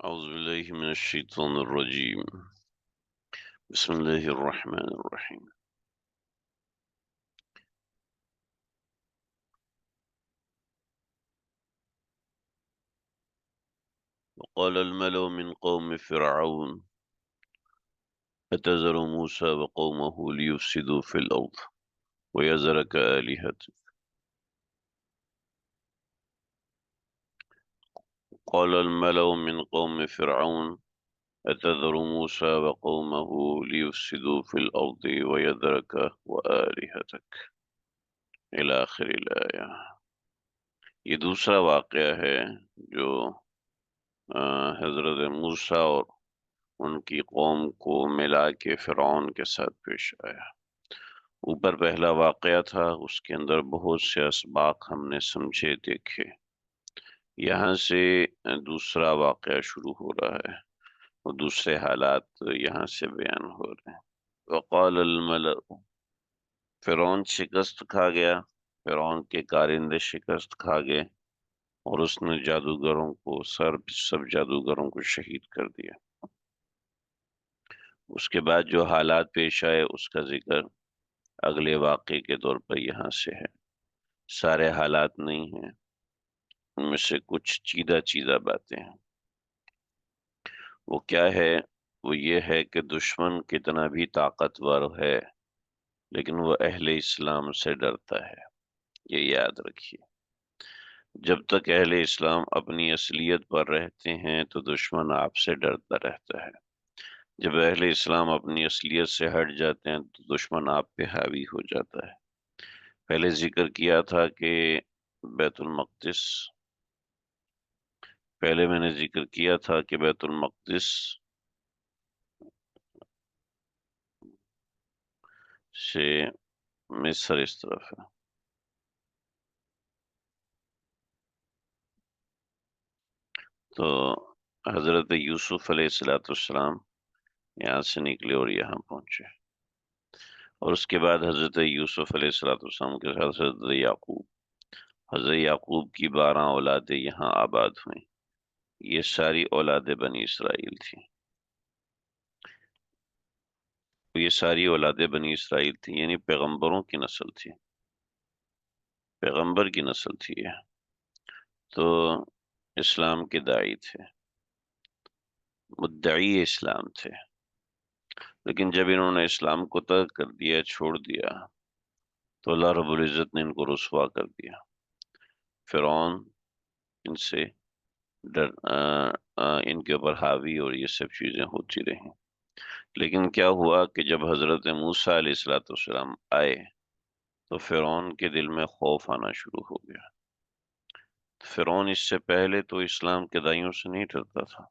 أعوذ بالله من الشيطان الرجيم. بسم الله الرحمن الرحيم. وقال الملأ من قوم فرعون أتذر موسى وقومه ليفسدوا في الأرض ويذرك آلهتك. قال الملأ من قوم فرعون أتذر موسى وقومه ليفسدوا في الأرض ويذرك وآلهتك إلى آخر الآية۔ یہ دوسرا واقعہ ہے جو حضرت موسیٰ اور ان کی قوم کو ملا کے فرعون کے ساتھ پیش آیا۔ اوپر پہلا واقعہ تھا، اس کے اندر بہت سے اسباق ہم نے سمجھے دیکھے۔ یہاں سے دوسرا واقعہ شروع ہو رہا ہے اور دوسرے حالات یہاں سے بیان ہو رہے ہیں۔ وقال الملأ، فرعون شکست کھا گیا، فرعون کے کارندے شکست کھا گئے اور اس نے جادوگروں کو سب جادوگروں کو شہید کر دیا۔ اس کے بعد جو حالات پیش آئے اس کا ذکر اگلے واقعے کے طور پر یہاں سے ہے۔ سارے حالات نہیں ہیں، ان میں سے کچھ چیدہ باتیں ہیں۔ وہ کیا ہے؟ وہ یہ ہے کہ دشمن کتنا بھی طاقتور ہے لیکن وہ اہل اسلام سے ڈرتا ہے، یہ یاد رکھیے۔ جب تک اہل اسلام اپنی اصلیت پر رہتے ہیں تو دشمن آپ سے ڈرتا رہتا ہے۔ جب اہل اسلام اپنی اصلیت سے ہٹ جاتے ہیں تو دشمن آپ پہ حاوی ہو جاتا ہے۔ پہلے ذکر کیا تھا کہ بیت المقدس، پہلے میں نے ذکر کیا تھا کہ بیت المقدس سے مصر اس طرف ہے، تو حضرت یوسف علیہ السلام یہاں سے نکلے اور یہاں پہنچے، اور اس کے بعد حضرت یوسف علیہ السلام کے ساتھ حضرت یعقوب کی 12 اولادیں یہاں آباد ہوئیں۔ یہ ساری اولاد بنی اسرائیل تھی، یہ ساری اولاد بنی اسرائیل تھی، یعنی پیغمبروں کی نسل تھی، پیغمبر کی نسل تھی یہ۔ تو اسلام کے داعی تھے، مدعی اسلام تھے، لیکن جب انہوں نے اسلام کو ترک کر دیا، چھوڑ دیا، تو اللہ رب العزت نے ان کو رسوا کر دیا۔ فرعون ان سے ان کے اوپر حاوی اور یہ سب چیزیں ہوتی رہیں۔ لیکن کیا ہوا کہ جب حضرت موسیٰ علیہ السلام آئے تو فرعون کے دل میں خوف آنا شروع ہو گیا۔ فرعون اس سے پہلے تو اسلام کے دائیوں سے نہیں ڈرتا تھا،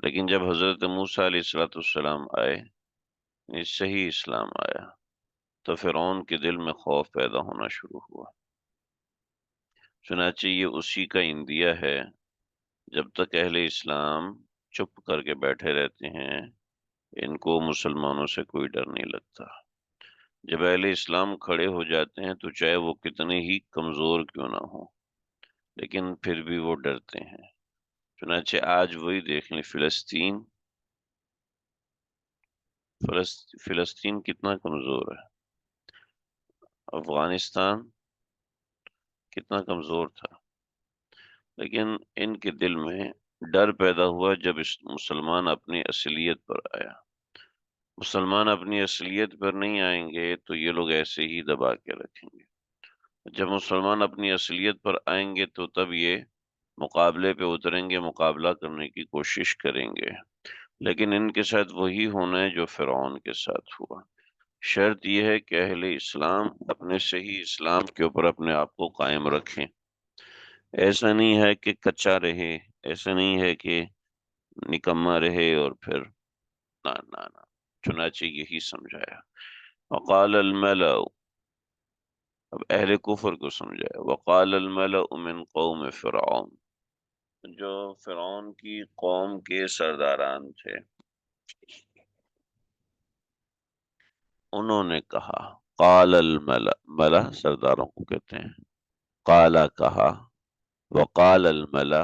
لیکن جب حضرت موسیٰ علیہ السلام آئے، یعنی صحیح اسلام آیا، تو فرعون کے دل میں خوف پیدا ہونا شروع ہوا۔ چنانچہ یہ اسی کا اندیہ ہے، جب تک اہل اسلام چپ کر کے بیٹھے رہتے ہیں ان کو مسلمانوں سے کوئی ڈر نہیں لگتا۔ جب اہل اسلام کھڑے ہو جاتے ہیں تو چاہے وہ کتنے ہی کمزور کیوں نہ ہوں لیکن پھر بھی وہ ڈرتے ہیں۔ چنانچہ آج وہی دیکھ لیں، فلسطین کتنا کمزور ہے، افغانستان کتنا کمزور تھا، لیکن ان کے دل میں ڈر پیدا ہوا جب مسلمان اپنی اصلیت پر آیا۔ مسلمان اپنی اصلیت پر نہیں آئیں گے تو یہ لوگ ایسے ہی دبا کے رکھیں گے۔ جب مسلمان اپنی اصلیت پر آئیں گے تو تب یہ مقابلے پہ اتریں گے، مقابلہ کرنے کی کوشش کریں گے، لیکن ان کے ساتھ وہی ہونا ہے جو فرعون کے ساتھ ہوا۔ شرط یہ ہے کہ اہل اسلام اپنے صحیح اسلام کے اوپر اپنے آپ کو قائم رکھیں۔ ایسا نہیں ہے کہ کچا رہے، ایسا نہیں ہے کہ نکما رہے اور پھر نہ۔ چنانچہ یہی سمجھایا۔ وقال الملأ، اب اہل کفر کو سمجھایا۔ وقال الملأ من قوم فرعون، جو فرعون کی قوم کے سرداران تھے، انہوں نے کہا، قال الملأ، ملأ سرداروں کو کہتے ہیں، قال کہا، وقال الملأ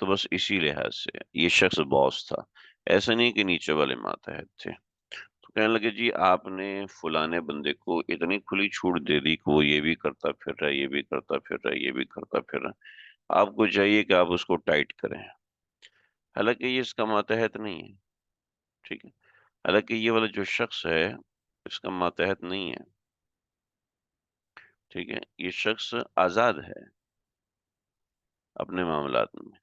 تو بس اسی لحاظ سے یہ شخص باس تھا، ایسا نہیں کہ نیچے والے ماتحت تھے۔ تو کہنے لگے جی آپ نے فلانے بندے کو اتنی کھلی چھوٹ دے دی کہ وہ یہ بھی کرتا پھر رہا ہے، یہ بھی کرتا پھر رہا ہے، یہ بھی کرتا پھر رہا ہے، آپ کو چاہیے کہ آپ اس کو ٹائٹ کریں۔ حالانکہ یہ اس کا ماتحت نہیں ہے، ٹھیک ہے، حالانکہ یہ والا جو شخص ہے اس کا ماتحت نہیں ہے، ٹھیک ہے، یہ شخص آزاد ہے اپنے معاملات میں،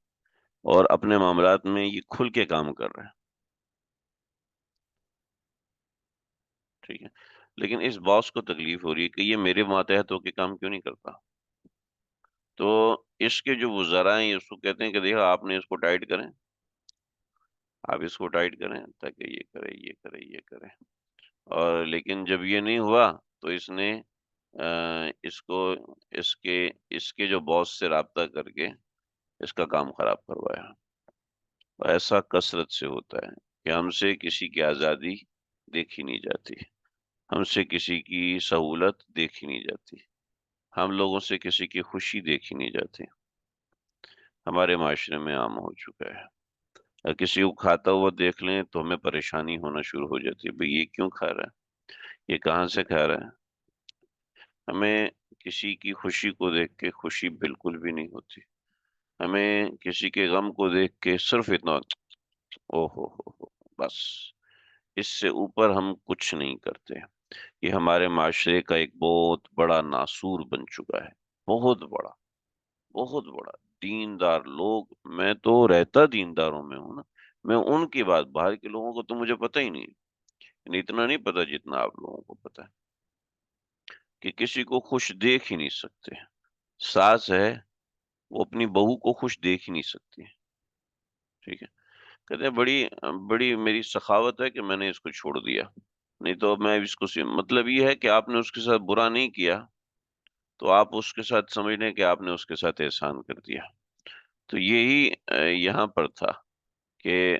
اور اپنے معاملات میں یہ کھل کے کام کر رہا ہے، ٹھیک ہے، لیکن اس باس کو تکلیف ہو رہی ہے کہ یہ میرے ماتحت ہو کے کام کیوں نہیں کرتا۔ تو اس کے جو وزراء ہیں اس کو کہتے ہیں کہ دیکھو آپ نے اس کو ٹائٹ کریں، آپ اس کو ٹائٹ کریں تاکہ یہ کرے یہ کرے یہ کرے، اور لیکن جب یہ نہیں ہوا تو اس نے اس کو اس کے جو باس سے رابطہ کر کے اس کا کام خراب کروایا۔ ایسا کثرت سے ہوتا ہے کہ ہم سے کسی کی آزادی دیکھی نہیں جاتی، ہم سے کسی کی سہولت دیکھی نہیں جاتی، ہم لوگوں سے کسی کی خوشی دیکھی نہیں جاتی، ہمارے معاشرے میں عام ہو چکا ہے۔ اگر کسی کو کھاتا ہوا دیکھ لیں تو ہمیں پریشانی ہونا شروع ہو جاتی ہے، بھئی یہ کیوں کھا رہا ہے، یہ کہاں سے کھا رہا ہے۔ ہمیں کسی کی خوشی کو دیکھ کے خوشی بالکل بھی نہیں ہوتی، ہمیں کسی کے غم کو دیکھ کے صرف اتنا او ہو، بس اس سے اوپر ہم کچھ نہیں کرتے۔ یہ ہمارے معاشرے کا ایک بہت بڑا ناسور بن چکا ہے، بہت بڑا، بہت بڑا۔ دیندار لوگ، میں تو رہتا دینداروں میں ہوں نا، میں ان کی بات، باہر کے لوگوں کو تو مجھے پتہ ہی نہیں، یعنی اتنا نہیں پتا جتنا آپ لوگوں کو پتا ہے، کہ کسی کو خوش دیکھ ہی نہیں سکتے۔ ساس ہے وہ اپنی بہو کو خوش دیکھ ہی نہیں سکتی، ٹھیک ہے، کہتے ہیں بڑی بڑی میری سخاوت ہے کہ میں نے اس کو چھوڑ دیا، نہیں تو میں اس کو مطلب یہ ہے کہ آپ نے اس کے ساتھ برا نہیں کیا تو آپ اس کے ساتھ سمجھ لیں کہ آپ نے اس کے ساتھ احسان کر دیا۔ تو یہی یہاں پر تھا کہ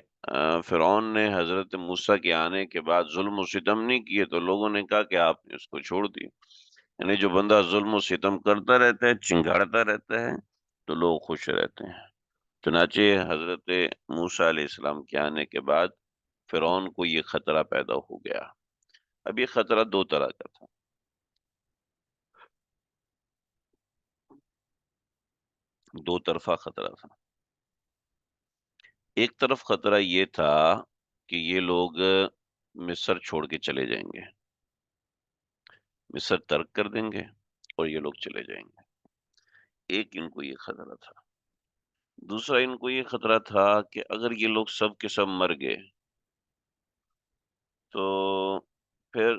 فرعون نے حضرت موسیٰ کے آنے کے بعد ظلم و ستم نہیں کیے تو لوگوں نے کہا کہ آپ نے اس کو چھوڑ دی، یعنی جو بندہ ظلم و ستم کرتا رہتا ہے، چنگاڑتا رہتا ہے، تو لوگ خوش رہتے ہیں۔ چنانچہ حضرت موسیٰ علیہ السلام کے آنے کے بعد فرعون کو یہ خطرہ پیدا ہو گیا۔ اب یہ خطرہ دو طرح کا تھا، دو طرفہ خطرہ تھا۔ ایک طرف خطرہ یہ تھا کہ یہ لوگ مصر چھوڑ کے چلے جائیں گے، مصر ترک کر دیں گے اور یہ لوگ چلے جائیں گے، ایک ان کو یہ خطرہ تھا۔ دوسرا ان کو یہ خطرہ تھا کہ اگر یہ لوگ سب کے سب مر گئے تو پھر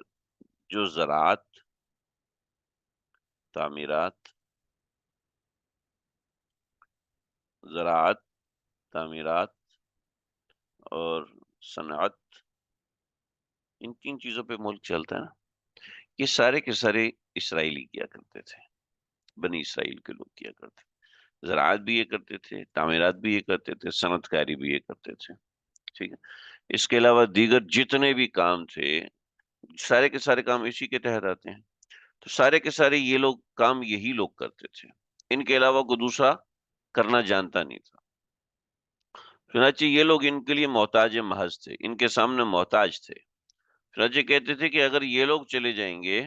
جو زراعت، تعمیرات، زراعت، تعمیرات اور صنعت، ان تین چیزوں پہ ملک چلتا ہے نا، یہ سارے کے سارے اسرائیلی کیا کرتے تھے، بنی اسرائیل کے لوگ کیا کرتے تھے، زراعت بھی یہ کرتے تھے، تعمیرات بھی یہ کرتے تھے، صنعت کاری بھی یہ کرتے تھے، ٹھیک ہے، اس کے علاوہ دیگر جتنے بھی کام تھے سارے کے سارے کام اسی کے تحت آتے ہیں، تو سارے کے سارے یہ لوگ کام یہی لوگ کرتے تھے، ان کے علاوہ کوئی دوسرا کرنا جانتا نہیں تھا۔ چنانچہ یہ لوگ ان کے لیے محتاج محض تھے، ان کے سامنے محتاج تھے۔ چنانچہ کہتے تھے کہ اگر یہ لوگ چلے جائیں گے،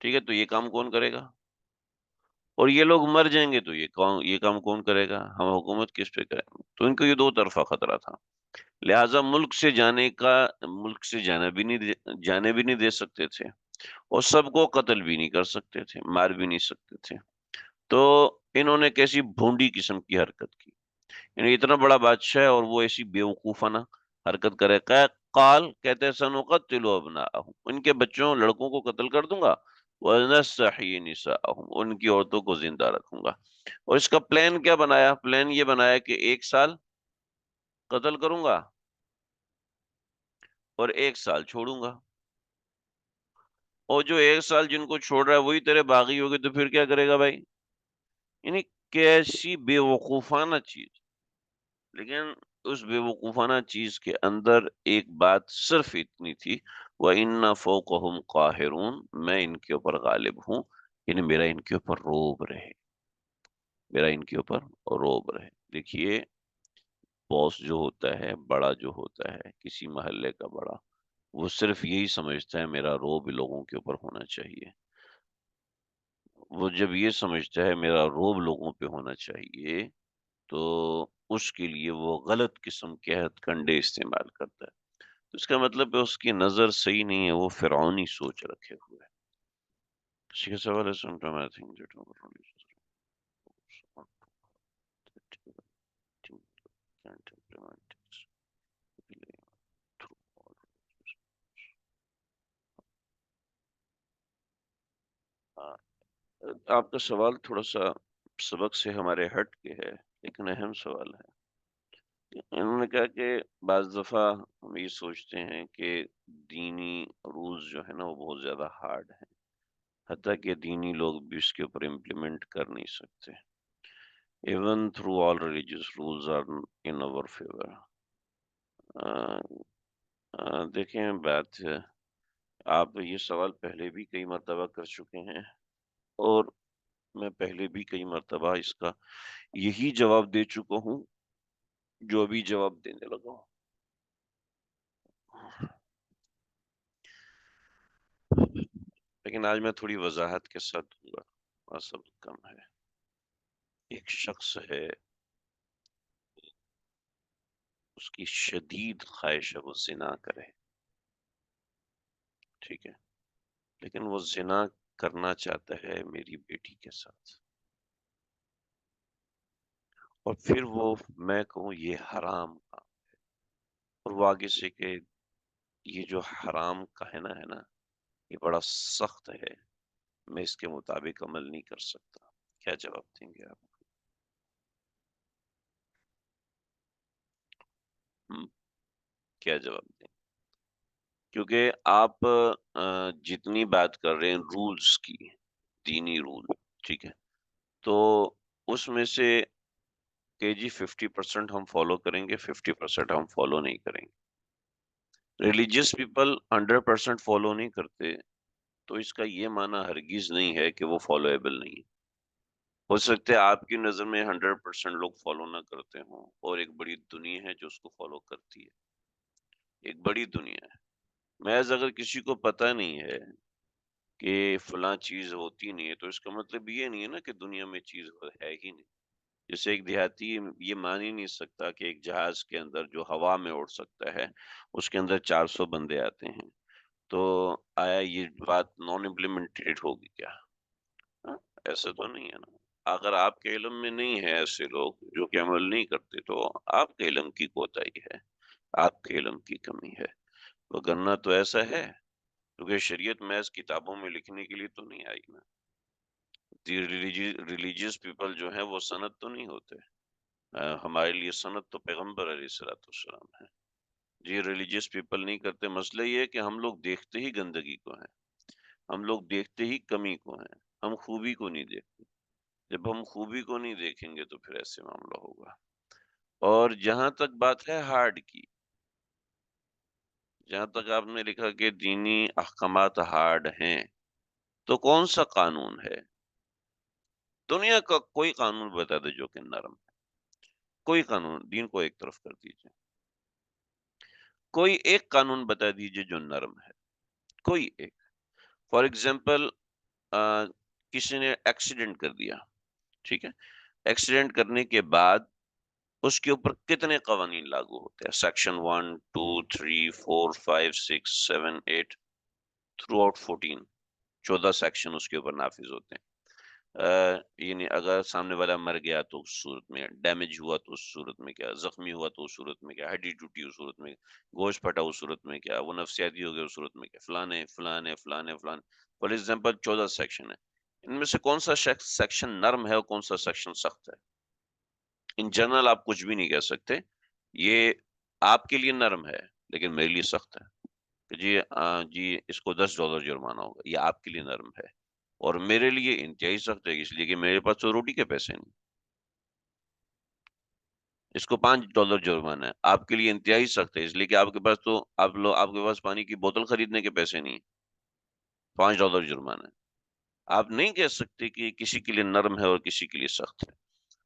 ٹھیک ہے، تو یہ کام کون کرے گا، اور یہ لوگ مر جائیں گے تو یہ کام کون کرے گا، ہم حکومت کس پہ کریں گے۔ تو ان کو یہ دو طرفہ خطرہ تھا، لہٰذا ملک سے جانے بھی نہیں دے سکتے تھے، اور سب کو قتل بھی نہیں کر سکتے تھے، مار بھی نہیں سکتے تھے۔ تو انہوں نے کیسی بھونڈی قسم کی حرکت کی، یعنی اتنا بڑا بادشاہ ہے اور وہ ایسی بیوقوفانہ حرکت کرے۔ قال کہتے ہیں سنقتل ابناءہم، ان کے بچوں لڑکوں کو قتل کر دوں گا، وَنَسْتَحْيِي نِسَاءَهُمْ، ان کی عورتوں کو زندہ رکھوں گا۔ اور اس کا پلان کیا بنایا؟ پلان یہ بنایا کہ 1 سال قتل کروں گا اور 1 سال چھوڑوں گا، اور جو 1 سال جن کو چھوڑ رہا ہے وہی تیرے باغی ہوگے تو پھر کیا کرے گا بھائی؟ یعنی کیسی بے وقوفانہ چیز، لیکن اس بے وقوفانہ چیز کے اندر ایک بات صرف اتنی تھی، وَإِنَّ فَوْقَهُمْ قَاهِرُونَ، میں ان کے اوپر غالب ہوں، یعنی میرا ان کے اوپر روب رہے، میرا ان کے اوپر روب رہے۔ دیکھیے باس جو ہوتا ہے، بڑا جو ہوتا ہے، کسی محلے کا بڑا، وہ صرف یہی سمجھتا ہے میرا روب لوگوں کے اوپر ہونا چاہیے۔ وہ جب یہ سمجھتا ہے میرا روب لوگوں پہ ہونا چاہیے، تو اس کے لیے وہ غلط قسم کے ہتھ کنڈے استعمال کرتا ہے۔ تو اس کا مطلب ہے اس کی نظر صحیح نہیں ہے، وہ فرعونی سوچ رکھے ہوئے ہے۔ کسی کا سوال ہے sometime I think that can't implement it. آپ کا سوال تھوڑا سا سبق سے ہمارے ہٹ کے ہے، لیکن اہم سوال ہے۔ انہوں نے کہا کہ بعض دفعہ ہم یہ سوچتے ہیں کہ دینی رولز جو ہے نا وہ بہت زیادہ ہارڈ ہیں، حتیٰ کہ دینی لوگ بھی اس کے اوپر امپلیمنٹ کر نہیں سکتے۔ Even through all religious rules are in our favor۔ دیکھیں بات ہے، آپ یہ سوال پہلے بھی کئی مرتبہ کر چکے ہیں، اور میں پہلے بھی کئی مرتبہ اس کا یہی جواب دے چکا ہوں جو ابھی جواب دینے لگا ہوں۔ لیکن آج میں تھوڑی وضاحت کے ساتھ دوں گا، سب کم ہے۔ ایک شخص ہے، اس کی شدید خواہش ہے وہ زنا کرے، ٹھیک ہے، لیکن وہ زنا کرنا چاہتا ہے میری بیٹی کے ساتھ، اور پھر وہ میں کہوں یہ حرام کا، اور وہ آگے سے کہ یہ جو حرام کا ہے نا یہ بڑا سخت ہے، میں اس کے مطابق عمل نہیں کر سکتا، کیا جواب دیں گے آپ؟ کیا جواب دیں؟ کیونکہ آپ جتنی بات کر رہے ہیں رولز کی، دینی رول، ٹھیک ہے، تو اس میں سے کہ جی 50% ہم فالو کریں گے، 50% ہم فالو نہیں کریں گے۔ ریلیجیس پیپل 100% فالو نہیں کرتے، تو اس کا یہ معنی ہرگز نہیں ہے کہ وہ فالویبل نہیں ہے۔ ہو سکتا ہے آپ کی نظر میں 100% لوگ فالو نہ کرتے ہوں، اور ایک بڑی دنیا ہے جو اس کو فالو کرتی ہے، ایک بڑی دنیا ہے۔ محض اگر کسی کو پتہ نہیں ہے کہ فلاں چیز ہوتی نہیں ہے، تو اس کا مطلب یہ نہیں ہے نا کہ دنیا میں چیز ہے ہی نہیں۔ جیسے ایک دیہاتی یہ مان ہی نہیں سکتا کہ ایک جہاز کے اندر جو ہوا میں اڑ سکتا ہے، اس کے اندر 400 بندے آتے ہیں، تو آیا یہ بات نان امپلیمنٹڈ ہوگی کیا؟ ہاں، ایسا تو نہیں ہے نا۔ اگر آپ کے علم میں نہیں ہے ایسے لوگ جو کہ عمل نہیں کرتے، تو آپ کے علم کی کوتاہی ہے، آپ کے علم کی کمی ہے، وگرنہ تو ایسا ہے، کیونکہ شریعت محض کتابوں میں لکھنے کے لیے تو نہیں آئی نا۔ ریلیجیس پیپل جو ہیں وہ سند تو نہیں ہوتے، ہمارے لیے سند تو پیغمبر علیہ الصلوۃ والسلام ہے۔ جی ریلیجیس پیپل نہیں کرتے، مسئلہ یہ ہے کہ ہم لوگ دیکھتے ہی گندگی کو ہیں، ہم لوگ دیکھتے ہی کمی کو ہیں، ہم خوبی کو نہیں دیکھتے۔ جب ہم خوبی کو نہیں دیکھیں گے تو پھر ایسے معاملہ ہوگا۔ اور جہاں تک بات ہے ہارڈ کی، جہاں تک آپ نے لکھا کہ دینی احکامات ہارڈ ہیں، تو کون سا قانون ہے؟ دنیا کا کوئی قانون بتا دے جو کہ نرم ہے، کوئی قانون، دین کو ایک طرف کر دیجیے، کوئی ایک قانون بتا دیجیے جو نرم ہے، کوئی ایک۔ فار ایگزامپل کسی نے ایکسیڈنٹ کر دیا، ٹھیک ہے، ایکسیڈنٹ کرنے کے بعد اس کے اوپر کتنے قوانین لاگو ہوتے ہیں؟ سیکشن 1 2 3 4 5 6 7 8 تھرو آؤٹ 14 سیکشن اس کے اوپر نافذ ہوتے ہیں۔ یعنی اگر سامنے والا مر گیا تو اس صورت میں، ڈیمیج ہوا تو اس صورت میں کیا، زخمی ہوا تو اس صورت میں کیا، ہڈی ٹوٹی اس صورت میں، گوشت پھٹا اس صورت میں کیا، وہ نفسیاتی ہو گیا اس صورت میں کیا، فلانے فلانے فلانے فلانے، فار ایگزامپل 14 سیکشن ہے۔ ان میں سے کون سا سیکشن نرم ہے اور کون سا سیکشن سخت ہے؟ ان جنرل آپ کچھ بھی نہیں کہہ سکتے، یہ آپ کے لیے نرم ہے لیکن میرے لیے سخت ہے، کہ جی اس کو $10 جرمانہ ہوگا، یہ آپ کے لیے نرم ہے، اور میرے لیے انتہائی سخت ہے، اس لیے کہ میرے پاس تو روٹی کے پیسے نہیں۔ اس کو $5 جرمانہ ہے، آپ کے لیے انتہائی سخت ہے، اس لیے کہ آپ کے پاس تو آپ کے پاس پانی کی بوتل خریدنے کے پیسے نہیں، $5 جرمانہ ہے۔ آپ نہیں کہہ سکتے کہ کسی کے لیے نرم ہے اور کسی کے لیے سخت ہے۔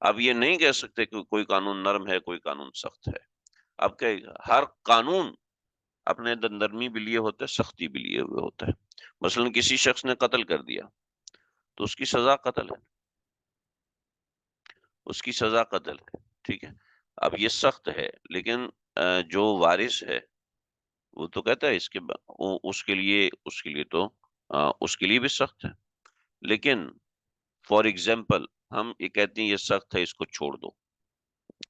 آپ یہ نہیں کہہ سکتے کہ کوئی قانون نرم ہے کوئی قانون سخت ہے. آپ کہے گا ہر قانون اپنے اندر نرمی بھی لیے ہوتا ہے، سختی بھی لیے ہوئے ہوتا ہے. مثلا کسی شخص نے قتل کر دیا تو اس کی سزا قتل ہے، اس کی سزا قتل ہے. ٹھیک ہے، اب یہ سخت ہے، لیکن جو وارث ہے وہ تو کہتا ہے اس کے لیے بھی سخت ہے. لیکن فار ایگزامپل ہم یہ کہتے ہیں یہ سخت ہے، اس کو چھوڑ دو.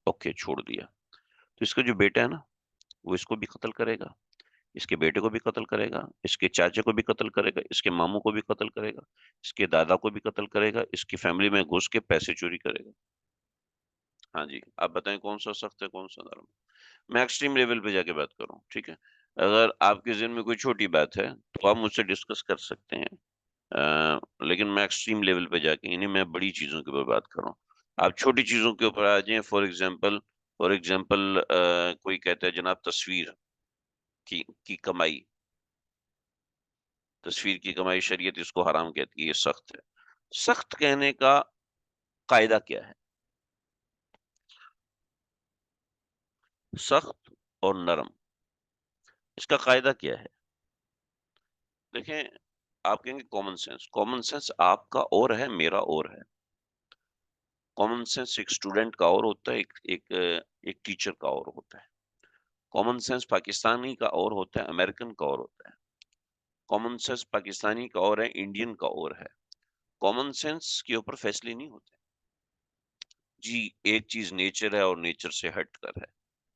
اوکے، چھوڑ دیا تو اس کا جو بیٹا ہے نا وہ اس کو بھی قتل کرے گا، اس کے بیٹے کو بھی قتل کرے گا، اس کے چاچے کو بھی قتل کرے گا، اس کے ماموں کو بھی قتل کرے گا، اس کے دادا کو بھی قتل کرے گا، اس کی فیملی میں گھس کے پیسے چوری کرے گا. ہاں جی، آپ بتائیں کون سا سخت ہے کون سا نرم. میں ایکسٹریم لیول پہ جا کے بات کروں. ٹھیک ہے، اگر آپ کے ذہن میں کوئی چھوٹی بات ہے تو آپ مجھ سے ڈسکس کر سکتے ہیں، لیکن میں ایکسٹریم لیول پہ جا کے، یعنی میں بڑی چیزوں کے اوپر بات کر رہا ہوں. آپ چھوٹی چیزوں کے اوپر آ جائیں. فار ایگزامپل کوئی کہتا ہے جناب تصویر کی کمائی، تصویر کی کمائی شریعت اس کو حرام کہتی ہے، یہ سخت ہے. سخت کہنے کا قاعدہ کیا ہے؟ سخت اور نرم، اس کا قاعدہ کیا ہے؟ دیکھیں، آپ کہیں گے کامن سینس. کامن سینس آپ کا اور ہے، میرا اور ہے. کامن سینس ایک اسٹوڈنٹ کا اور ہوتا ہے، ایک ٹیچر کا اور ہوتا ہے. کامن سینس پاکستانی کا اور ہوتا ہے، امریکن کا اور ہوتا ہے. کامن سینس پاکستانی کا اور ہے، انڈین کا اور ہے. کامن سینس کے اوپر فیصلے نہیں ہوتے. جی ایک چیز نیچر ہے اور نیچر سے ہٹ کر ہے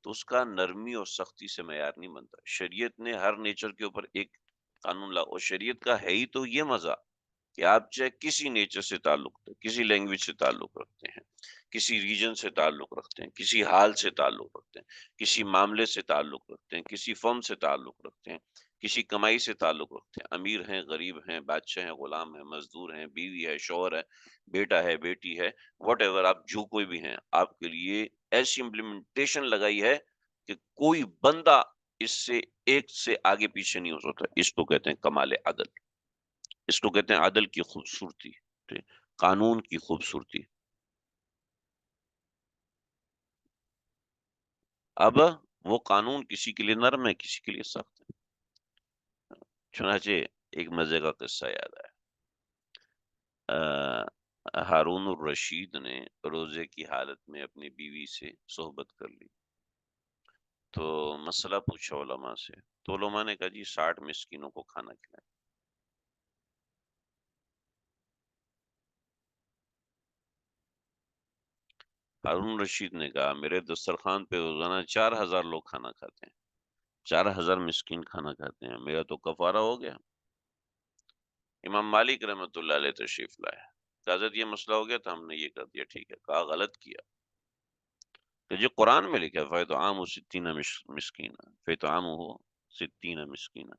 تو اس کا نرمی اور سختی سے معیار نہیں بنتا. شریعت نے ہر نیچر کے اوپر ایک قانون اور شریعت کا ہے ہی تو یہ مزہ کہ آپ چاہے کسی نیچر سے تعلق رکھتے ہیں، کسی لینگویج سے تعلق رکھتے ہیں، کسی ریجن سے تعلق رکھتے ہیں، کسی حال سے تعلق رکھتے ہیں، کسی معاملے سے تعلق رکھتے ہیں، کسی فرم سے تعلق رکھتے ہیں، کسی کمائی سے تعلق رکھتے ہیں، امیر ہیں غریب ہیں، بادشاہ ہیں غلام ہیں، مزدور ہیں، بیوی ہے شوہر ہے، بیٹا ہے بیٹی ہے، واٹ ایور آپ جو کوئی بھی ہیں، آپ کے لیے ایسی امپلیمنٹیشن لگائی ہے کہ کوئی بندہ اس سے ایک سے آگے پیچھے نہیں ہو سکتا. اس کو کہتے ہیں کمال عدل، اس کو کہتے ہیں عدل کی خوبصورتی، قانون کی خوبصورتی. اب وہ قانون کسی کے لیے نرم ہے، کسی کے لیے سخت ہے. چنانچہ ایک مزے کا قصہ یاد آیا. ہارون الرشید نے روزے کی حالت میں اپنی بیوی سے صحبت کر لی تو مسئلہ پوچھا علماء سے، تو علماء نے کہا جی 60 مسکینوں کو کھانا کھلائیں. ہارون رشید نے کہا میرے دسترخوان پہ روزانہ 4000 لوگ کھانا کھاتے ہیں، 4000 مسکین کھانا کھاتے ہیں، میرا تو کفارہ ہو گیا. امام مالک رحمۃ اللہ علیہ تشریف لائے، کہا حضرت یہ مسئلہ ہو گیا تو ہم نے یہ کر دیا. ٹھیک ہے، کہا غلط کیا کہ جو قرآن میں لکھا ہے فَيُطْعَمُ 60 مسکینہ، فَيُطْعَمُهُ 60 مسکینہ،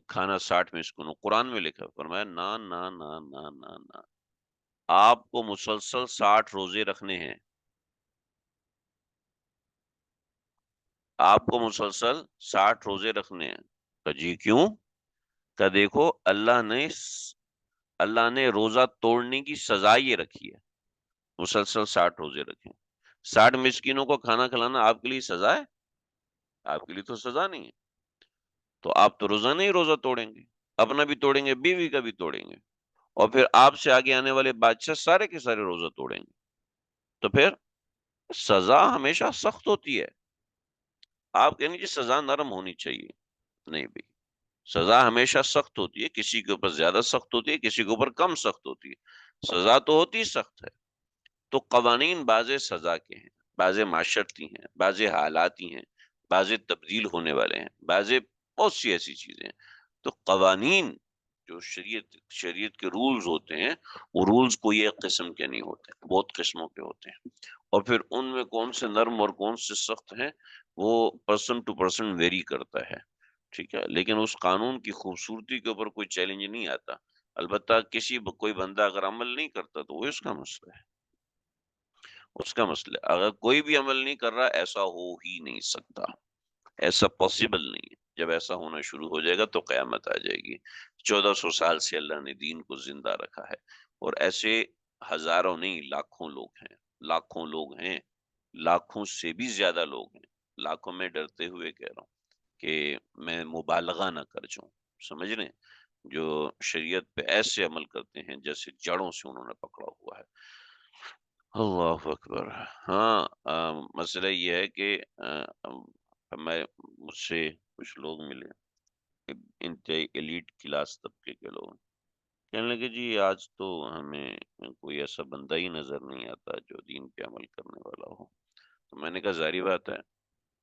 کھانا 60 مسکینوں، قرآن میں لکھا ہے. فرمایا نہ نہ نہ نہ نہ نہ، آپ کو مسلسل 60 روزے رکھنے ہیں، آپ کو مسلسل 60 روزے رکھنے ہیں. کہ جی کیوں؟ کہ دیکھو اللہ نے روزہ توڑنے کی سزا یہ رکھی ہے، مسلسل 60 روزے رکھیں. 60 مسکینوں کو کھانا کھلانا آپ کے لیے سزا ہے؟ آپ کے لیے تو سزا نہیں ہے. تو آپ تو روزانہ ہی روزہ توڑیں گے، اپنا بھی توڑیں گے، بیوی کا بھی توڑیں گے، اور پھر آپ سے آگے آنے والے بادشاہ سارے کے سارے روزہ توڑیں گے. تو پھر سزا ہمیشہ سخت ہوتی ہے. آپ کہیں گے جی سزا نرم ہونی چاہیے، نہیں بھائی، سزا ہمیشہ سخت ہوتی ہے. کسی کے اوپر زیادہ سخت ہوتی ہے، کسی کے اوپر کم سخت ہوتی ہے. سزا تو ہوتی سخت ہے. تو قوانین بعض سزا کے ہیں، بعض معاشرتی ہیں، بعض حالاتی ہیں، بعض تبدیل ہونے والے ہیں، بعض بہت سی ایسی چیزیں ہیں. تو قوانین جو شریعت کے رولز ہوتے ہیں، وہ رولز کوئی ایک قسم کے نہیں ہوتے، بہت قسموں کے ہوتے ہیں. اور پھر ان میں کون سے نرم اور کون سے سخت ہیں وہ پرسن ٹو پرسن ویری کرتا ہے. ٹھیک ہے، لیکن اس قانون کی خوبصورتی کے اوپر کوئی چیلنج نہیں آتا. البتہ کوئی بندہ اگر عمل نہیں کرتا تو وہ اس کا مسئلہ ہے، اس کا مسئلہ ہے. اگر کوئی بھی عمل نہیں کر رہا ایسا ہو ہی نہیں سکتا، ایسا پاسبل نہیں ہے. جب ایسا ہونا شروع ہو جائے گا تو قیامت آ جائے گی. 1400 سال سے اللہ نے دین کو زندہ رکھا ہے، اور ایسے ہزاروں نہیں لاکھوں لوگ ہیں، لاکھوں لوگ ہیں، لاکھوں سے بھی زیادہ لوگ ہیں، لاکھوں میں ڈرتے ہوئے کہہ رہا ہوں کہ میں مبالغہ نہ کر جاؤں، سمجھ رہے ہیں؟ جو شریعت پہ ایسے عمل کرتے ہیں جیسے جڑوں سے انہوں نے پکڑا ہوا ہے۔ اللہ اکبر۔ ہاں، مسئلہ یہ ہے کہ میں مجھ سے کچھ لوگ ملے، انتہائی ایلیٹ کلاس طبقے کے لوگ، کہنے لگے جی آج تو ہمیں کوئی ایسا بندہ ہی نظر نہیں آتا جو دین پہ عمل کرنے والا ہو۔ تو میں نے کہا ظاہری بات ہے،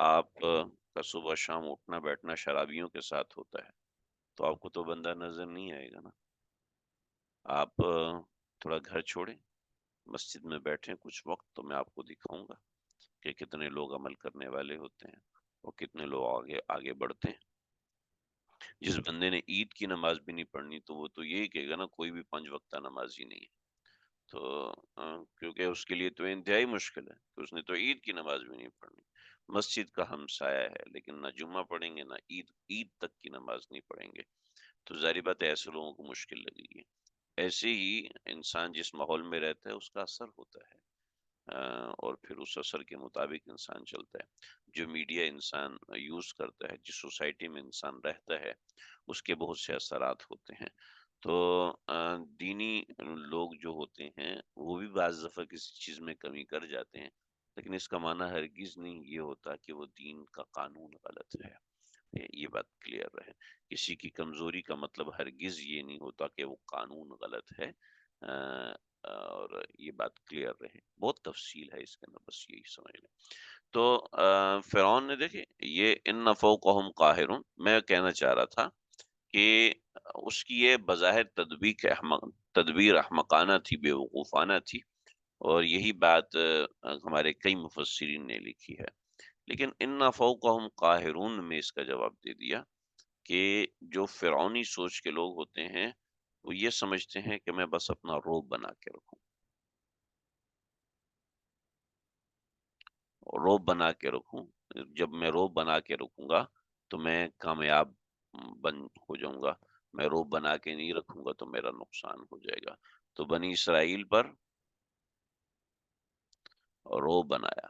آپ کا صبح شام اٹھنا بیٹھنا شرابیوں کے ساتھ ہوتا ہے، تو آپ کو تو بندہ نظر نہیں آئے گا نا۔ آپ تھوڑا گھر چھوڑیں، مسجد میں بیٹھیں کچھ وقت، تو میں آپ کو دکھاؤں گا کہ کتنے لوگ عمل کرنے والے ہوتے ہیں اور کتنے لوگ آگے آگے بڑھتے ہیں۔ جس بندے نے عید کی نماز بھی نہیں پڑھنی تو وہ تو یہی کہے گا نا کوئی بھی 5 وقتہ نماز ہی نہیں ہے۔ تو کیونکہ اس کے لیے تو انتہائی مشکل ہے کہ اس نے تو عید کی نماز بھی نہیں پڑھنی، مسجد کا ہمسایہ ہے لیکن نہ جمعہ پڑھیں گے نہ عید تک کی نماز نہیں پڑھیں گے، تو ظاہری بات ہے ایسے لوگوں کو مشکل لگے گی۔ ایسے ہی انسان جس ماحول میں رہتا ہے اس کا اثر ہوتا ہے، اور پھر اس اثر کے مطابق انسان چلتا ہے۔ جو میڈیا انسان یوز کرتا ہے، جس سوسائٹی میں انسان رہتا ہے، اس کے بہت سے اثرات ہوتے ہیں۔ تو دینی لوگ جو ہوتے ہیں وہ بھی بعض دفعہ کسی چیز میں کمی کر جاتے ہیں، لیکن اس کا معنی ہرگز نہیں یہ ہوتا کہ وہ دین کا قانون غلط ہے، یہ بات کلیئر رہے۔ کسی کی کمزوری کا مطلب ہرگز یہ نہیں ہوتا کہ وہ قانون غلط ہے، اور یہ بات کلیئر رہے۔ بہت تفصیل ہے اس کے اندر، بس یہی سمجھ لیں۔ تو فرعون نے دیکھے یہ ان فوقہم قاہرون، میں کہنا چاہ رہا تھا کہ اس کی یہ بظاہر تدبیر احمقانہ تھی، بے وقوفانہ تھی، اور یہی بات ہمارے کئی مفسرین نے لکھی ہے۔ لیکن ان فوقہم قاہرون میں اس کا جواب دے دیا کہ جو فرعونی سوچ کے لوگ ہوتے ہیں وہ یہ سمجھتے ہیں کہ میں بس اپنا روب بنا کے رکھوں، روب بنا کے رکھوں، جب میں روب بنا کے رکھوں گا تو میں کامیاب بن ہو جاؤں گا، میں روب بنا کے نہیں رکھوں گا تو میرا نقصان ہو جائے گا۔ تو بنی اسرائیل پر روب بنایا،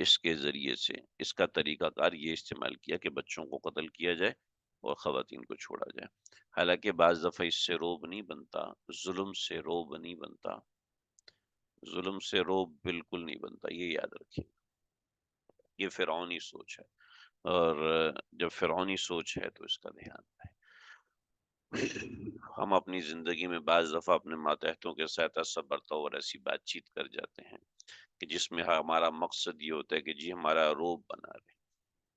اس کے ذریعے سے اس کا طریقہ کار یہ استعمال کیا کہ بچوں کو قتل کیا جائے اور خواتین کو چھوڑا جائے۔ حالانکہ بعض دفعہ اس سے روب نہیں بنتا، ظلم سے روب نہیں بنتا، ظلم سے روب بالکل نہیں بنتا، یہ یاد رکھیے۔ یہ فرعونی سوچ ہے، اور جب فرعونی سوچ ہے تو اس کا دھیان ہے۔ ہم اپنی زندگی میں بعض دفعہ اپنے ماتحتوں کے ساتھ ایسا برتاؤ اور ایسی بات چیت کر جاتے ہیں کہ جس میں ہمارا مقصد یہ ہوتا ہے کہ جی ہمارا روب بنا رہے،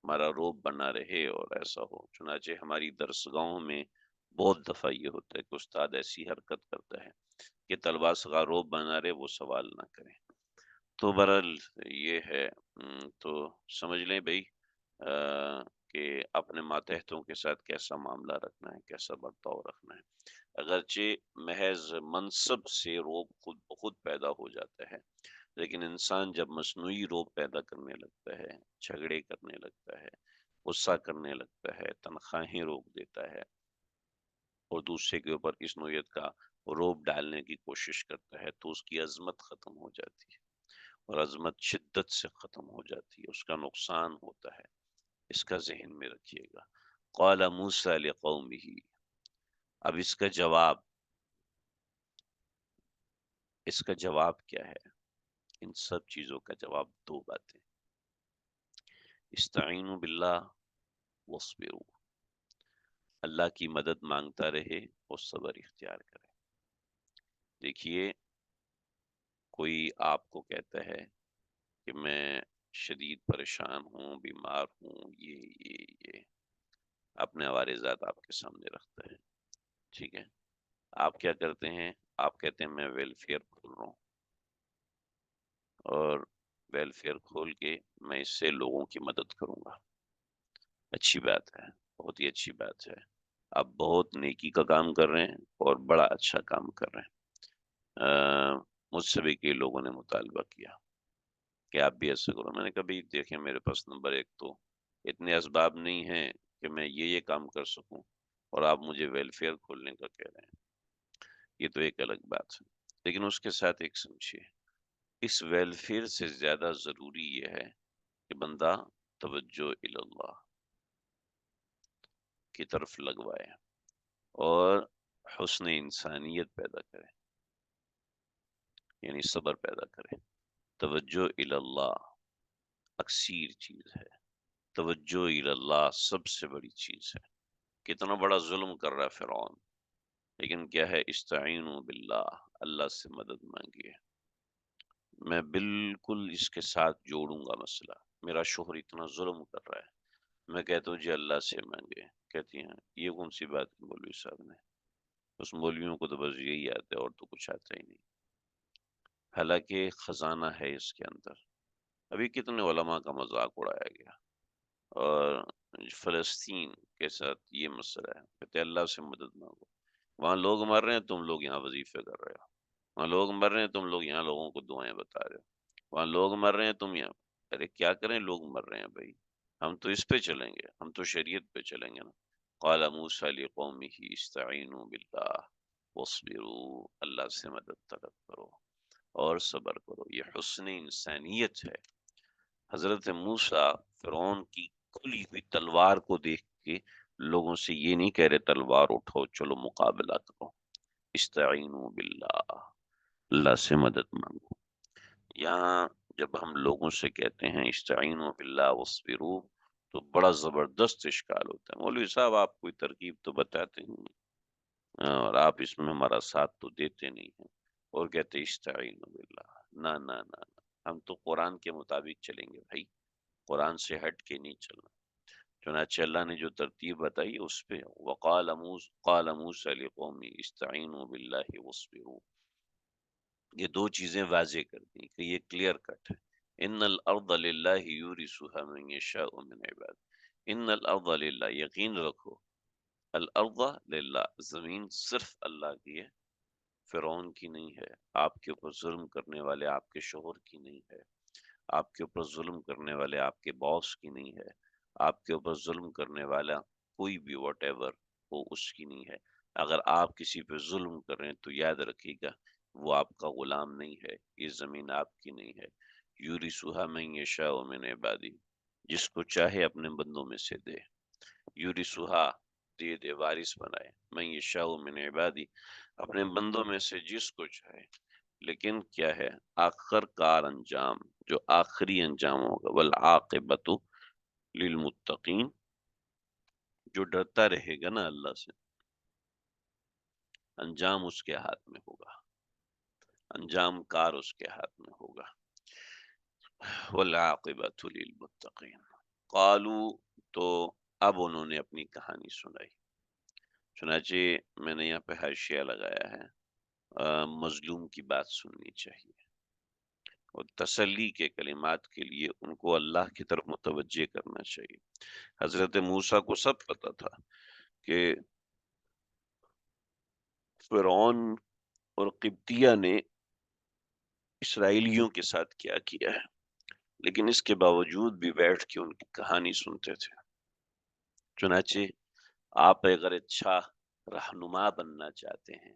ہمارا روب بنا رہے اور ایسا ہو۔ چنانچہ ہماری درسگاہوں میں بہت دفعہ یہ ہوتا ہے کہ استاد ایسی حرکت کرتا ہے کہ طلبا کا روب بنا رہے وہ سوال نہ کریں۔ تو بہرحال یہ ہے، تو سمجھ لیں بھائی کہ اپنے ماتحتوں کے ساتھ کیسا معاملہ رکھنا ہے، کیسا برتاؤ رکھنا ہے۔ اگرچہ محض منصب سے روب خود بخود پیدا ہو جاتا ہے، لیکن انسان جب مصنوعی روب پیدا کرنے لگتا ہے، جھگڑے کرنے لگتا ہے، غصہ کرنے لگتا ہے، تنخواہیں روک دیتا ہے اور دوسرے کے اوپر اس نوعیت کا روب ڈالنے کی کوشش کرتا ہے، تو اس کی عظمت ختم ہو جاتی ہے، اور عظمت شدت سے ختم ہو جاتی ہے، اس کا نقصان ہوتا ہے۔ اس کا ذہن میں رکھیے گا۔ قال موسیٰ لقومہ، اب اس کا جواب کیا ہے؟ ان سب چیزوں کا جواب دو باتیں، استعینوا باللہ واصبروا، اللہ کی مدد مانگتا رہے اور صبر اختیار کرے۔ دیکھیے، کوئی آپ کو کہتا ہے کہ میں شدید پریشان ہوں، بیمار ہوں، یہ اپنے عوارضات آپ کے سامنے رکھتا ہے، ٹھیک ہے؟ آپ کیا کرتے ہیں؟ آپ کہتے ہیں میں ویلفیئر کھول رہا ہوں، اور ویلفیئر کھول کے میں اس سے لوگوں کی مدد کروں گا۔ اچھی بات ہے، بہت ہی اچھی بات ہے، آپ بہت نیکی کا کام کر رہے ہیں اور بڑا اچھا کام کر رہے ہیں۔ مجھ سے بھی کئی لوگوں نے مطالبہ کیا کہ آپ بھی ایسا کرو، میں نے کہا بھائی دیکھیں میرے پاس نمبر ایک تو اتنے اسباب نہیں ہیں کہ میں یہ کام کر سکوں، اور آپ مجھے ویلفیئر کھولنے کا کہہ رہے ہیں، یہ تو ایک الگ بات ہے۔ لیکن اس کے ساتھ ایک سمجھیے اس ویلفیئر سے زیادہ ضروری یہ ہے کہ بندہ توجہ اللہ کی طرف لگوائے اور حسن انسانیت پیدا کرے، یعنی صبر پیدا کرے۔ توجہ اللہ اکثیر چیز ہے، توجہ اللہ سب سے بڑی چیز ہے۔ کتنا بڑا ظلم کر رہا ہے فرعون، لیکن کیا ہے، استعینوا باللہ، اللہ سے مدد مانگیے۔ میں بالکل اس کے ساتھ جوڑوں گا مسئلہ، میرا شوہر اتنا ظلم کر رہا ہے، میں کہتا ہوں جی اللہ سے مانگے، کہتی ہیں یہ کون سی بات کی مولوی صاحب نے، اس مولویوں کو تو بس یہی آتا ہے اور تو کچھ آتا ہی نہیں، حالانکہ خزانہ ہے اس کے اندر۔ ابھی کتنے علماء کا مذاق اڑایا گیا، اور فلسطین کے ساتھ یہ مسئلہ ہے، کہتے ہیں اللہ سے مدد مانگو، وہاں لوگ مر رہے ہیں، تم لوگ یہاں وظیفے کر رہے ہو، وہاں لوگ مر رہے ہیں، تم لوگ یہاں لوگوں کو دعائیں بتا رہے ہو، وہاں لوگ مر رہے ہیں، تم یہاں، ارے کیا کریں، لوگ مر رہے ہیں بھائی، ہم تو اس پہ چلیں گے، ہم تو شریعت پہ چلیں گے نا۔ قال موسیٰ لقومہ استعینوا باللہ واصبروا، اللہ سے مدد طلب کرو اور صبر کرو، یہ حسن انسانیت ہے۔ حضرت موسیٰ فرعون کی کھلی ہوئی تلوار کو دیکھ کے لوگوں سے یہ نہیں کہہ رہے تلوار اٹھو چلو مقابلہ کرو، استعینوا باللہ، اللہ سے مدد مانگو۔ یہاں جب ہم لوگوں سے کہتے ہیں استعینوا باللہ واصبروا تو بڑا زبردست اشکال ہوتا ہے، مولوی صاحب آپ کوئی ترکیب تو بتاتے ہیں اور آپ اس میں ہمارا ساتھ تو دیتے نہیں ہیں، اور کہتے ہیں استعینوا باللہ، نہ نہ نہ نہ، ہم تو قرآن کے مطابق چلیں گے بھائی، قرآن سے ہٹ کے نہیں چلنا۔ چنانچہ اللہ نے جو ترتیب بتائی اس پہ، قال موسیٰ لقومہ استعینوا باللہ واصبروا، یہ دو چیزیں واضح کر دی کہ یہ کلیئر کٹ ہے۔ ان الارض للہ یورثها من یشاء من عباد، ان الارض للہ، یقین رکھو، الارض للہ، زمین صرف اللہ کی ہے، فرعون کی نہیں ہے، آپ کے اوپر ظلم کرنے والے آپ کے شوہر کی نہیں ہے، آپ کے اوپر ظلم کرنے والے آپ کے باس کی نہیں ہے، آپ کے اوپر ظلم کرنے والا کوئی بھی واٹ ایور وہ اس کی نہیں ہے۔ اگر آپ کسی پہ ظلم کر رہے ہیں تو یاد رکھیے گا وہ آپ کا غلام نہیں ہے، یہ زمین آپ کی نہیں ہے۔ یورثها من یشاء من عبادی، جس کو چاہے اپنے بندوں میں سے دے، یورثها دے دے، وارث بنائے، من یشاء من عبادی، اپنے بندوں میں سے جس کو چاہے، لیکن کیا ہے آخر کار انجام، جو آخری انجام ہوگا، والعاقبۃ للمتقین، جو ڈرتا رہے گا نا اللہ سے، انجام اس کے ہاتھ میں ہوگا، انجام کار اس کے ہاتھ میں ہوگا۔ والعاقبۃ للمتقین، قالوا، تو اب انہوں نے اپنی کہانی سنائی۔ چنانچہ میں نے یہاں پہ حاشیہ لگایا ہے، مظلوم کی بات سننی چاہیے، اور تسلی کے کلمات کے لیے ان کو اللہ کی طرف متوجہ کرنا چاہیے۔ حضرت موسیٰ کو سب پتا تھا کہ فرعون اور قبطیہ نے اسرائیلیوں کے ساتھ کیا کیا ہے، لیکن اس کے باوجود بھی بیٹھ کے ان کی کہانی سنتے تھے۔ چنانچہ آپ اگر اچھا رہنما بننا چاہتے ہیں،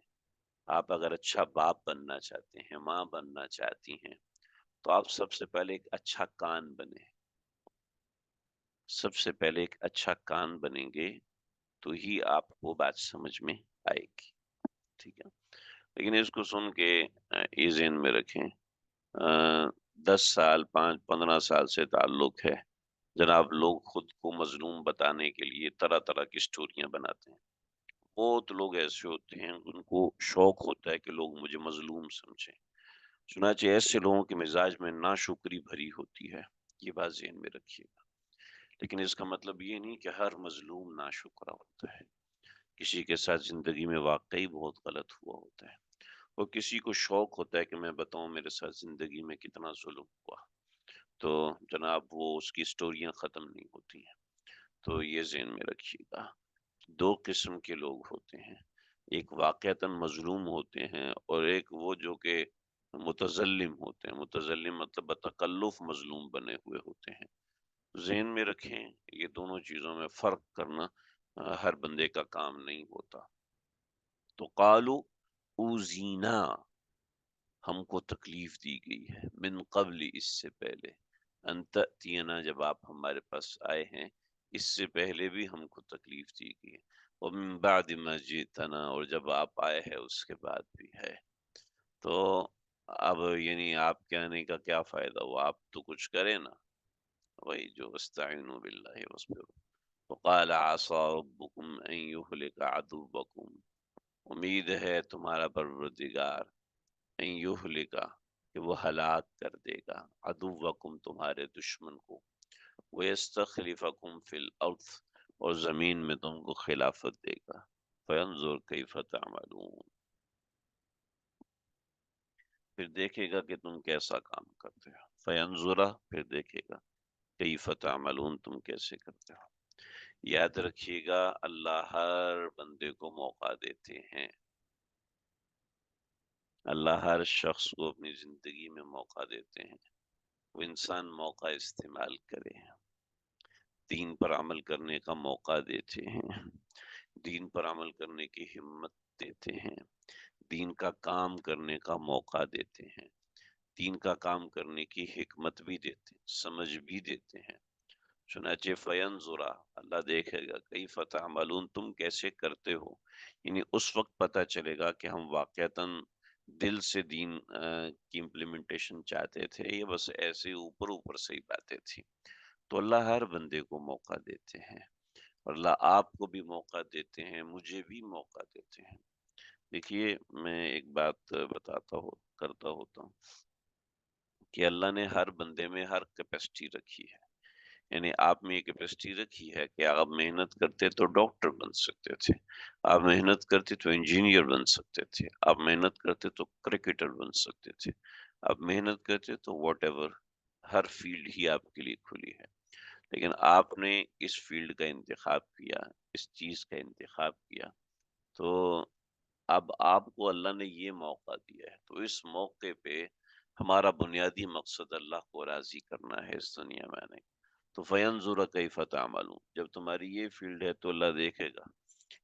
آپ اگر اچھا باپ بننا چاہتے ہیں، ماں بننا چاہتی ہیں، تو آپ سب سے پہلے ایک اچھا کان بنے، سب سے پہلے ایک اچھا کان بنیں گے تو ہی آپ کو بات سمجھ میں آئے گی، ٹھیک ہے۔ لیکن اس کو سن کے یہ ذہن میں رکھیں، 10 سال 15 سال سے تعلق ہے، جناب لوگ خود کو مظلوم بتانے کے لیے طرح طرح کی سٹوریاں بناتے ہیں، بہت لوگ ایسے ہوتے ہیں ان کو شوق ہوتا ہے کہ لوگ مجھے مظلوم سمجھیں، چنانچہ ایسے لوگوں کے مزاج میں ناشکری بھری ہوتی ہے، یہ بات ذہن میں رکھیے گا۔ لیکن اس کا مطلب یہ نہیں کہ ہر مظلوم ناشکرا ہوتا ہے، کسی کے ساتھ زندگی میں واقعی بہت غلط ہوا ہوتا ہے، اور کسی کو شوق ہوتا ہے کہ میں بتاؤں میرے ساتھ زندگی میں کتنا ظلم ہوا، تو جناب وہ اس کی سٹوریاں ختم نہیں ہوتی ہیں۔ تو یہ ذہن میں رکھیے گا، دو قسم کے لوگ ہوتے ہیں، ایک واقعتاً مظلوم ہوتے ہیں، اور ایک وہ جو کہ متظلم ہوتے ہیں، متظلم مطلب بتکلف مظلوم بنے ہوئے ہوتے ہیں۔ ذہن میں رکھیں یہ دونوں چیزوں میں فرق کرنا ہر بندے کا کام نہیں ہوتا۔ تو قالوا اوزینا، ہم کو تکلیف دی گئی ہے، من قبل اس سے پہلے، ان تأتینا جب آپ ہمارے پاس آئے ہیں اس سے پہلے بھی ہم کو تکلیف دی گئی ہے، ومن بعد ما جئتنا اور جب آپ آئے ہیں اس کے بعد بھی ہے۔ تو اب یعنی آپ کے آنے کا کیا فائدہ ہوا، آپ تو کچھ کریں نا، وہی جو استعینوا باللہ واصبروا۔ وقال عسى ربكم ان يهلك عدوكم، امید ہے تمہارا پروردگار، ان یہلکا کہ وہ ہلاک کر دے گا، عدوکم تمہارے دشمن کو، ویستخلفکم فی الارض اور زمین میں تم کو خلافت دے گا، فینظر کیف تعملون پھر دیکھے گا کہ تم کیسا کام کرتے ہو، فینظر پھر دیکھے گا، کیف تعملون تم کیسے کرتے ہو۔ یاد رکھیے گا اللہ ہر بندے کو موقع دیتے ہیں، اللہ ہر شخص کو اپنی زندگی میں موقع دیتے ہیں، وہ انسان موقع استعمال کرے، دین پر عمل کرنے کا موقع دیتے ہیں، دین پر عمل کرنے کی ہمت دیتے ہیں، دین کا کام کرنے کا موقع دیتے ہیں، دین کا کام کرنے کی حکمت بھی دیتے ہیں، سمجھ بھی دیتے ہیں۔ چنانچہ فینظرا اللہ دیکھے گا کیف تعملون تم کیسے کرتے ہو، یعنی اس وقت پتہ چلے گا کہ ہم واقعتاً دل سے دین کی امپلیمنٹیشن چاہتے تھے، یہ بس ایسے اوپر اوپر سے ہی باتیں تھی۔ تو اللہ ہر بندے کو موقع دیتے ہیں، اور اللہ آپ کو بھی موقع دیتے ہیں، مجھے بھی موقع دیتے ہیں۔ دیکھیے میں ایک بات بتاتا کرتا ہوتا ہوں کہ اللہ نے ہر بندے میں ہر کیپیسٹی رکھی ہے، یعنی آپ میں یہ کیپیسٹی رکھی ہے کہ آپ محنت کرتے تو ڈاکٹر بن سکتے تھے، آپ محنت کرتے تو انجینئر بن سکتے تھے، آپ محنت کرتے تو کرکٹر بن سکتے تھے، آپ محنت کرتے تو واٹ ایور، ہر فیلڈ ہی آپ کے لیے کھلی ہے، لیکن آپ نے اس فیلڈ کا انتخاب کیا، اس چیز کا انتخاب کیا، تو اب آپ کو اللہ نے یہ موقع دیا ہے، تو اس موقع پہ ہمارا بنیادی مقصد اللہ کو راضی کرنا ہے اس دنیا میں آنے کا۔ تو فینظر کیف تعملون جب تمہاری یہ فیلڈ ہے تو اللہ دیکھے گا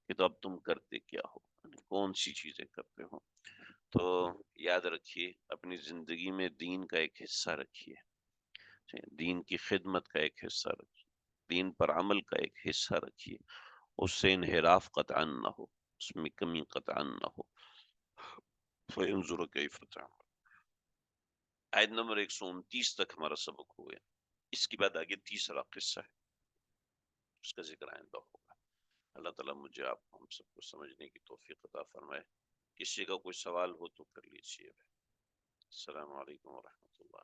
کہ تو اب تم کرتے کیا ہو، کون سی چیزیں کرتے ہو۔ تو یاد رکھیے اپنی زندگی میں دین کا ایک حصہ رکھیے، دین کی خدمت کا ایک حصہ رکھیے، دین پر عمل کا ایک حصہ رکھیے، اس سے انحراف قطعا نہ ہو، اس میں کمی قطعا نہ ہو۔ فینظر کیف تعملون آیت نمبر 129 تک ہمارا سبق ہو گیا، اس کے بعد آگے تیسرا قصہ ہے، اس کا ذکر آئندہ ہوگا۔ اللہ تعالیٰ مجھے آپ کو ہم سب کو سمجھنے کی توفیق عطا فرمائے۔ کسی کا کوئی سوال ہو تو کر لیجیے۔ السلام علیکم ورحمۃ اللہ۔